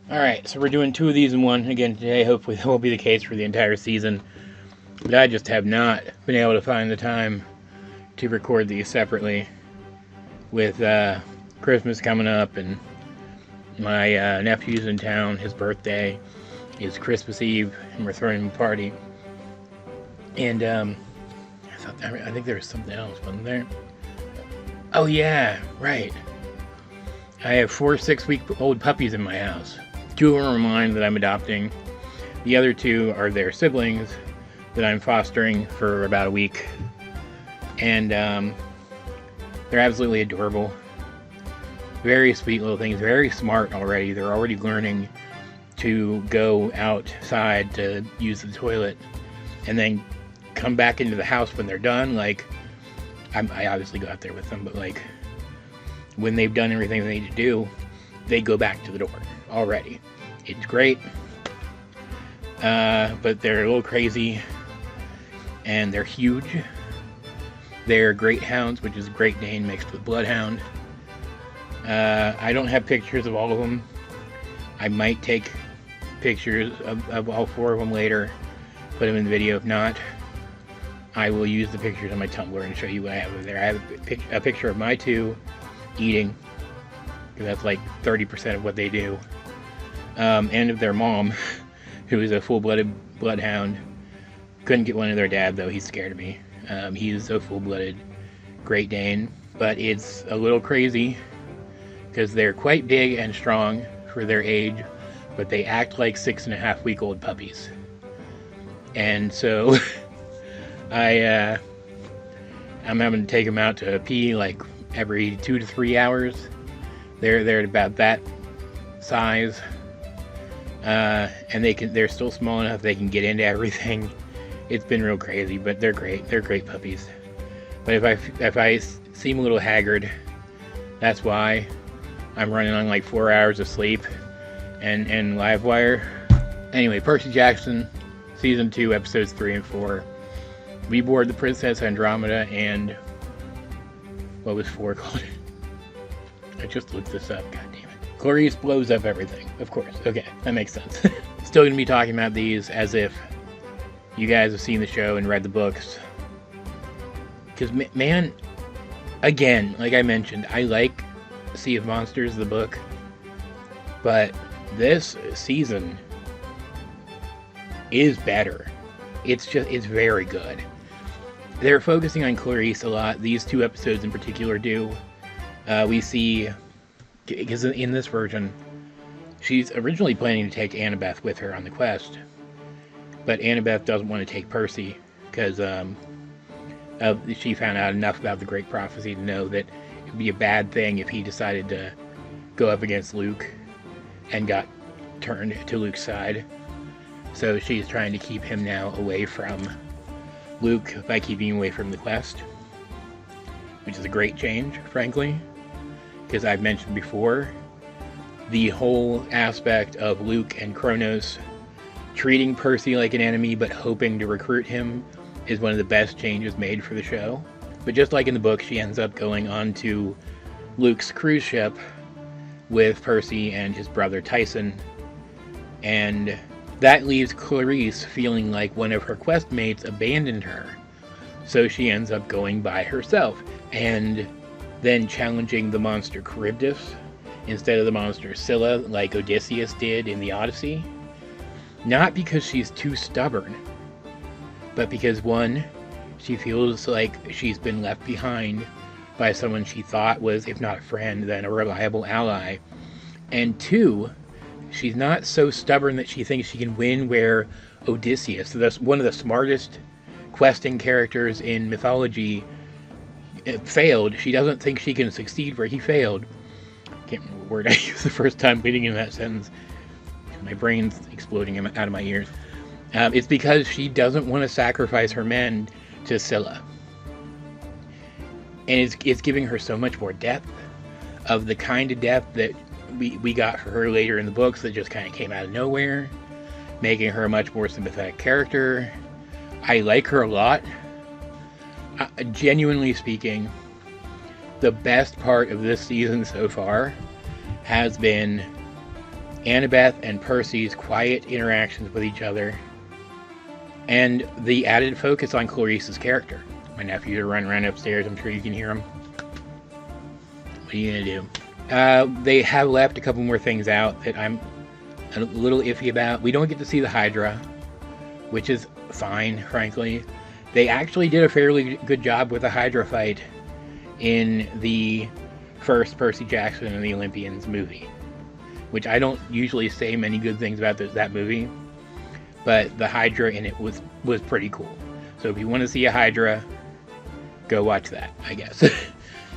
Alright, so we're doing 2 of these in one again today. Hopefully that will be the case for the entire season. But I just have not been able to find the time to record these separately. With Christmas coming up and my nephew's in town. His birthday is Christmas Eve and we're throwing him a party. And I think there was something else, wasn't there? Oh yeah, right. I have 4 6-week-old puppies in my house. 2 of them are mine that I'm adopting. The other 2 are their siblings that I'm fostering for about a week. And they're absolutely adorable. Very sweet little things. Very smart already. They're already learning to go outside to use the toilet and then come back into the house when they're done. Like, I obviously go out there with them, but like when they've done everything they need to do, they go back to the door already. It's great, but they're a little crazy and they're huge. They're Great Hounds, which is Great Dane mixed with Bloodhound. I don't have pictures of all of them. I might take pictures of all 4 of them later, put them in the video. If not, I will use the pictures on my Tumblr and show you what I have over there. I have a picture of my 2 eating, because that's like 30% of what they do, and of their mom, who is a full-blooded bloodhound. Couldn't get one of their dad, though. He's scared of me. He's a full-blooded Great Dane, but it's a little crazy because they're quite big and strong for their age, but they act like 6.5-week-old puppies. And so I'm having to take them out to pee like every 2 to 3 hours. They're about that size, and they're still small enough they can get into everything. It's been real crazy, but they're great. They're great puppies. But if I seem a little haggard, that's why. I'm running on like 4 hours of sleep and Livewire. Anyway, Percy Jackson, Season 2, Episodes 3 and 4. We board the Princess Andromeda and... what was 4 called? I just looked this up, god damn it. Clarisse blows up everything, of course. Okay, that makes sense. Still gonna be talking about these as if you guys have seen the show and read the books. Because, man, again, like I mentioned, I like Sea of Monsters, the book, but this season is better. It's very good. They're focusing on Clarisse a lot. These 2 episodes in particular do. We see, because in this version, she's originally planning to take Annabeth with her on the quest, but Annabeth doesn't want to take Percy because she found out enough about the Great Prophecy to know that it would be a bad thing if he decided to go up against Luke and got turned to Luke's side. So she's trying to keep him now away from Luke by keeping him away from the quest, which is a great change, frankly, because I've mentioned before, the whole aspect of Luke and Kronos treating Percy like an enemy but hoping to recruit him is one of the best changes made for the show. But just like in the book, she ends up going on to Luke's cruise ship with Percy and his brother Tyson, and that leaves Clarisse feeling like one of her quest mates abandoned her. So she ends up going by herself and then challenging the monster Charybdis instead of the monster Scylla like Odysseus did in the Odyssey. Not because she's too stubborn, but because, one, she feels like she's been left behind by someone she thought was, if not a friend, then a reliable ally. And 2, she's not so stubborn that she thinks she can win where Odysseus, one of the smartest questing characters in mythology, failed. She doesn't think she can succeed where he failed. I can't remember what word I used the first time leading in that sentence. My brain's exploding out of my ears. It's because she doesn't want to sacrifice her men to Scylla. And it's giving her so much more depth, of the kind of depth that we got for her later in the books that just kind of came out of nowhere, making her a much more sympathetic character. I like her a lot. Genuinely speaking, the best part of this season so far has been Annabeth and Percy's quiet interactions with each other, and the added focus on Clarisse's character. My nephews are running around upstairs. I'm sure you can hear them. What are you going to do? They have left a couple more things out that I'm a little iffy about. We don't get to see the Hydra, which is fine, frankly. They actually did a fairly good job with the Hydra fight in the first Percy Jackson and the Olympians movie, which I don't usually say many good things about that movie, but the Hydra in it was pretty cool. So if you want to see a Hydra, go watch that, I guess.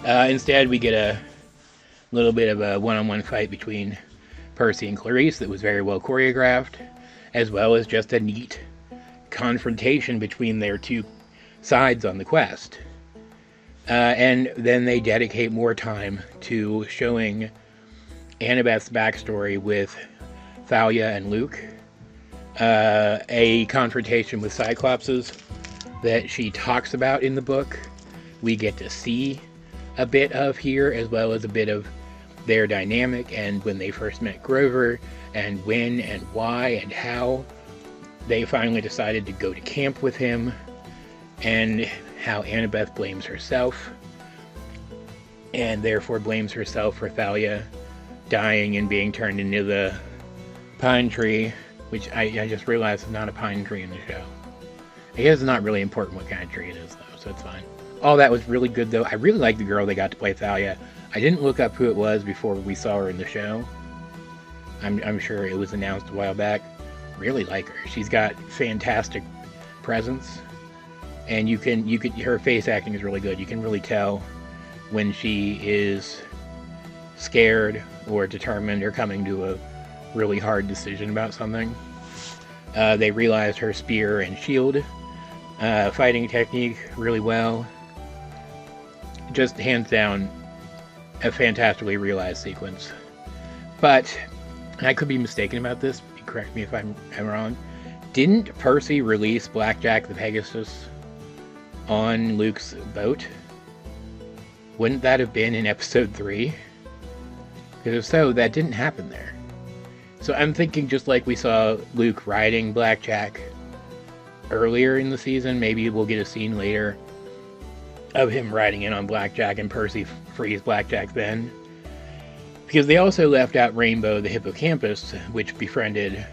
Instead, we get a little bit of a one-on-one fight between Percy and Clarisse that was very well choreographed, as well as just a neat confrontation between their two sides on the quest. And then they dedicate more time to showing Annabeth's backstory with Thalia and Luke. A confrontation with Cyclopses that she talks about in the book. We get to see a bit of here, as well as a bit of their dynamic and when they first met Grover, and when and why and how they finally decided to go to camp with him, and how Annabeth blames herself, and therefore blames herself for Thalia dying and being turned into the pine tree, which I just realized is not a pine tree in the show. I guess it's not really important what kind of tree it is, though, so it's fine. All that was really good, though. I really like the girl they got to play Thalia. I didn't look up who it was before we saw her in the show. I'm sure it was announced a while back. Really like her. She's got fantastic presence, and her face acting is really good. You can really tell when she is scared or determined or coming to a really hard decision about something. They realized her spear and shield fighting technique really well. Just hands down a fantastically realized sequence. But, and I could be mistaken about this, correct me if I'm wrong, didn't Percy release Blackjack the Pegasus on Luke's boat? Wouldn't that have been in episode 3? Because if so, that didn't happen there. So I'm thinking, just like we saw Luke riding Blackjack earlier in the season, maybe we'll get a scene later of him riding in on Blackjack and Percy frees Blackjack then. Because they also left out Rainbow the hippocampus, which befriended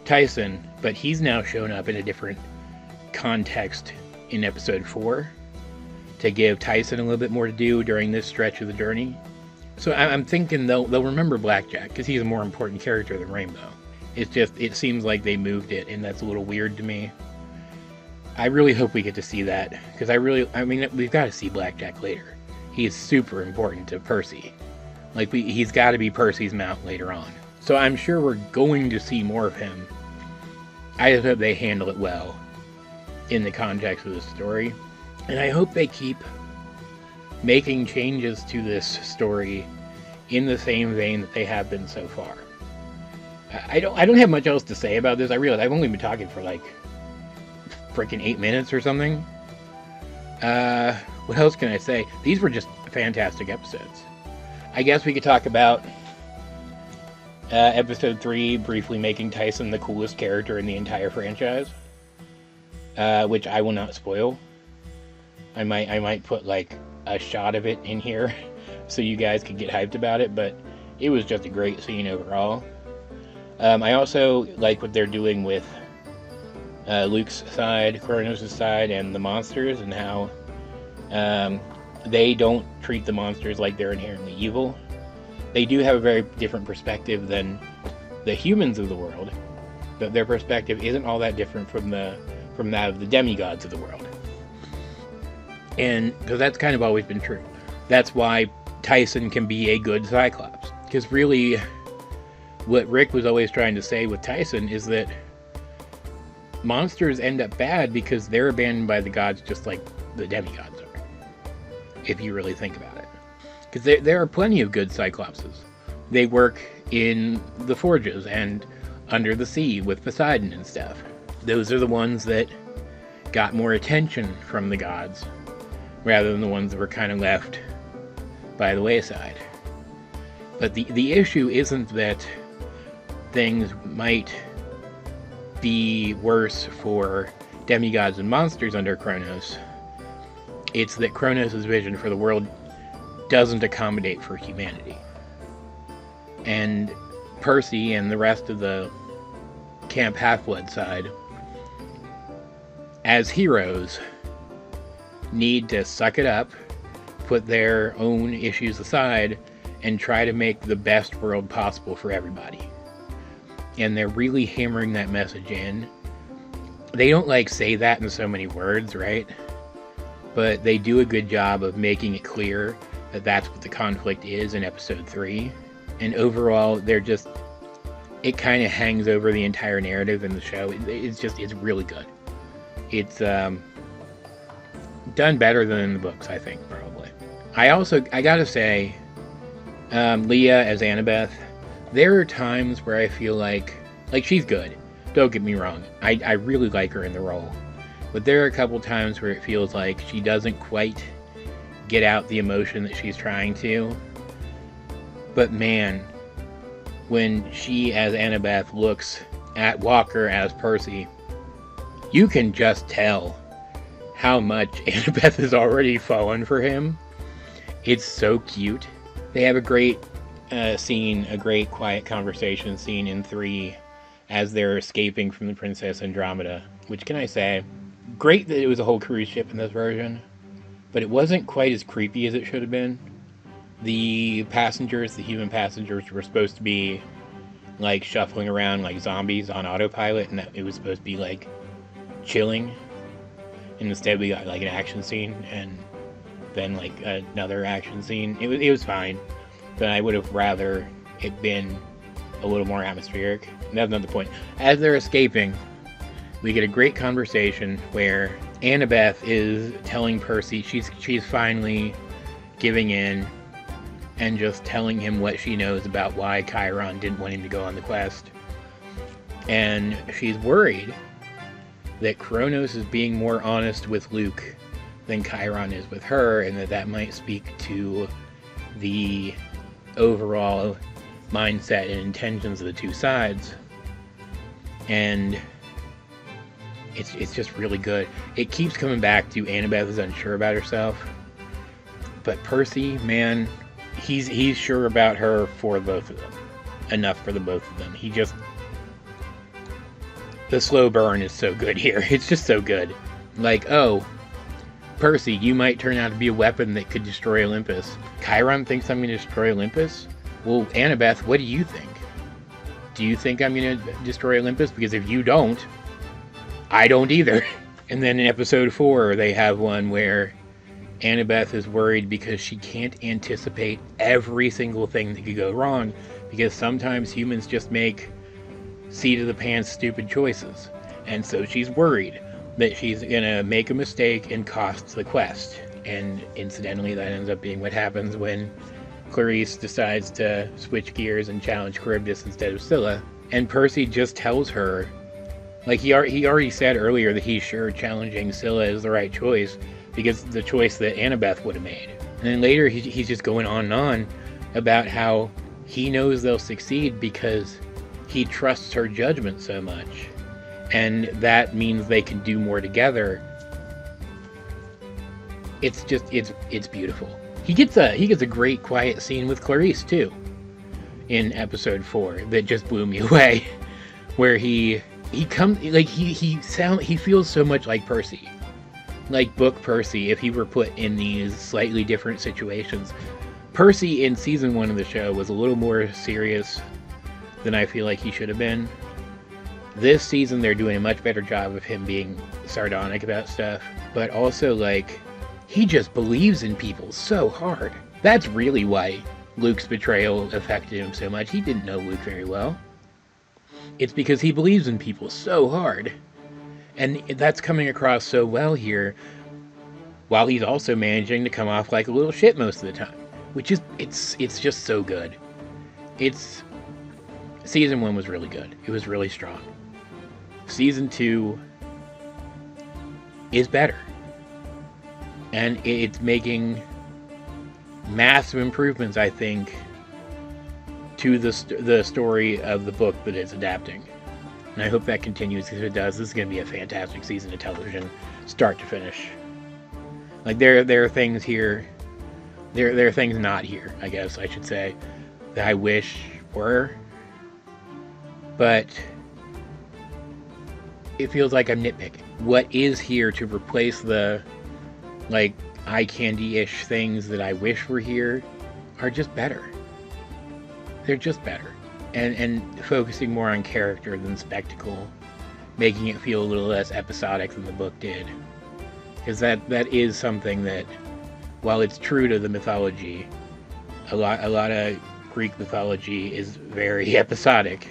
Tyson, but he's now shown up in a different context in episode 4 to give Tyson a little bit more to do during this stretch of the journey. So I'm thinking they'll remember Blackjack, because he's a more important character than Rainbow. It's just, it seems like they moved it, and that's a little weird to me. I really hope we get to see that, because we've got to see Blackjack later. He is super important to Percy. Like, he's got to be Percy's mount later on. So I'm sure we're going to see more of him. I just hope they handle it well in the context of the story. And I hope they keep making changes to this story in the same vein that they have been so far. I don't have much else to say about this. I realize I've only been talking for like freaking 8 minutes or something. What else can I say? These were just fantastic episodes. I guess we could talk about episode 3 briefly making Tyson the coolest character in the entire franchise, which I will not spoil. I might put like a shot of it in here so you guys could get hyped about it, but it was just a great scene overall. I also like what they're doing with Luke's side, Kronos' side, and the monsters, and how they don't treat the monsters like they're inherently evil. They do have a very different perspective than the humans of the world, but their perspective isn't all that different from that of the demigods of the world. And because that's kind of always been true. That's why Tyson can be a good Cyclops. Because really, what Rick was always trying to say with Tyson is that monsters end up bad because they're abandoned by the gods just like the demigods are, if you really think about it. Because there are plenty of good Cyclopses. They work in the forges and under the sea with Poseidon and stuff. Those are the ones that got more attention from the gods, rather than the ones that were kind of left by the wayside. But the issue isn't that things might be worse for demigods and monsters under Kronos, it's that Kronos' vision for the world doesn't accommodate for humanity. And Percy and the rest of the Camp Half-Blood side, as heroes, need to suck it up, put their own issues aside, and try to make the best world possible for everybody. And they're really hammering that message in. They don't say that in so many words, right? But they do a good job of making it clear that that's what the conflict is in episode 3. And overall, it kind of hangs over the entire narrative in the show. It's really good. It's done better than in the books, I think, probably. I gotta say, Leah as Annabeth, there are times where I feel like she's good. Don't get me wrong. I really like her in the role. But there are a couple times where it feels like she doesn't quite get out the emotion that she's trying to. But man, when she as Annabeth looks at Walker as Percy, you can just tell how much Annabeth has already fallen for him. It's so cute. They have a great scene, a great quiet conversation scene in 3 as they're escaping from the Princess Andromeda. Which, can I say, great that it was a whole cruise ship in this version, but it wasn't quite as creepy as it should have been. The human passengers were supposed to be shuffling around like zombies on autopilot, and that it was supposed to be chilling. And instead we got an action scene, and then another action scene. It was fine, but I would have rather it been a little more atmospheric. And that's not the point. As they're escaping, we get a great conversation where Annabeth is telling Percy she's finally giving in and just telling him what she knows about why Chiron didn't want him to go on the quest. And she's worried that Kronos is being more honest with Luke than Chiron is with her, and that might speak to the overall mindset and intentions of the two sides. And it's just really good. It keeps coming back to Annabeth is unsure about herself, but Percy, man, he's sure about her for both of them. Enough for the both of them. The slow burn is so good here. It's just so good. Oh, Percy, you might turn out to be a weapon that could destroy Olympus. Chiron thinks I'm going to destroy Olympus? Well, Annabeth, what do you think? Do you think I'm going to destroy Olympus? Because if you don't, I don't either. And then in episode 4, they have one where Annabeth is worried because she can't anticipate every single thing that could go wrong, because sometimes humans just make seat-of-the-pants stupid choices. And so she's worried that she's gonna make a mistake and cost the quest. And incidentally, that ends up being what happens when Clarisse decides to switch gears and challenge Charybdis instead of Scylla. And Percy just tells her, he already said earlier that he's sure challenging Scylla is the right choice, because the choice that Annabeth would have made. And then later he's just going on and on about how he knows they'll succeed because he trusts her judgment so much. And that means they can do more together. It's beautiful. He gets a great quiet scene with Clarisse too in episode 4 that just blew me away, where he comes he feels so much like Percy. Like book Percy, if he were put in these slightly different situations. Percy in season 1 of the show was a little more serious than I feel like he should have been. This season they're doing a much better job of him being sardonic about stuff, but also he just believes in people so hard. That's really why Luke's betrayal affected him so much. He didn't know Luke very well. It's because he believes in people so hard. And that's coming across so well here, while he's also managing to come off like a little shit most of the time. Which is, it's just so good. Season 1 was really good. It was really strong. Season 2 is better. And it's making massive improvements, I think, to the story of the book that it's adapting. And I hope that continues, because if it does, this is going to be a fantastic season of television, start to finish. Like, there are things here, there are things not here, I guess I should say, that I wish were, but it feels like I'm nitpicking. What is here to replace the, like, eye candy-ish things that I wish were here are just better. They're just better. And focusing more on character than spectacle, making it feel a little less episodic than the book did. Because that is something that, while it's true to the mythology, a lot of Greek mythology is very episodic,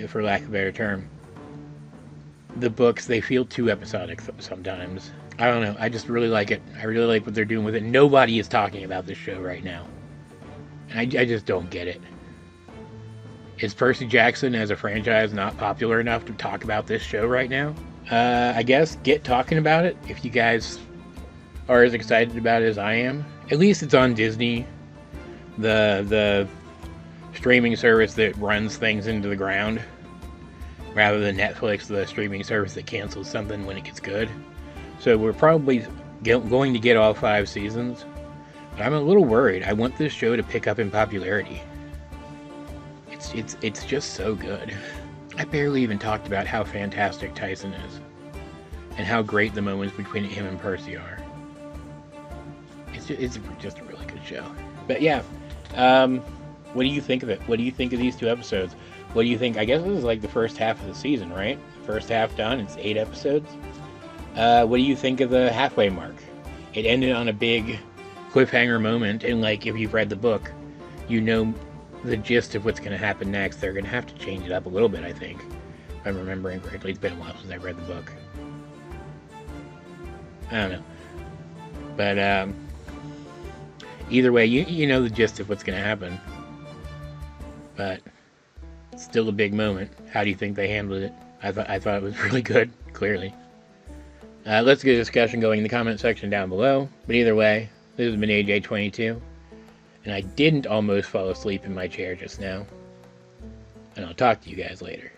for lack of a better term. The books, they feel too episodic sometimes. I don't know, I just really like it. I really like what they're doing with it. Nobody is talking about this show right now. And I just don't get it. Is Percy Jackson as a franchise not popular enough to talk about this show right now? I guess get talking about it if you guys are as excited about it as I am. At least it's on Disney, the streaming service that runs things into the ground, rather than Netflix, the streaming service that cancels something when it gets good. So we're probably going to get all 5 seasons, but I'm a little worried. I want this show to pick up in popularity. It's just so good. I barely even talked about how fantastic Tyson is, and how great the moments between him and Percy are. It's just a really good show. But yeah, what do you think of it? What do you think of these 2 episodes? What do you think? I guess this is like the first half of the season, right? First half done. It's 8 episodes. What do you think of the halfway mark? It ended on a big cliffhanger moment, and like, if you've read the book, you know the gist of what's going to happen next. They're going to have to change it up a little bit, I think, if I'm remembering correctly. It's been a while since I read the book. I don't know. But either way, you know the gist of what's going to happen. But it's still a big moment. How do you think they handled it? I thought it was really good, clearly. Let's get a discussion going in the comment section down below. But either way, this has been AJ22. And I didn't almost fall asleep in my chair just now. And I'll talk to you guys later.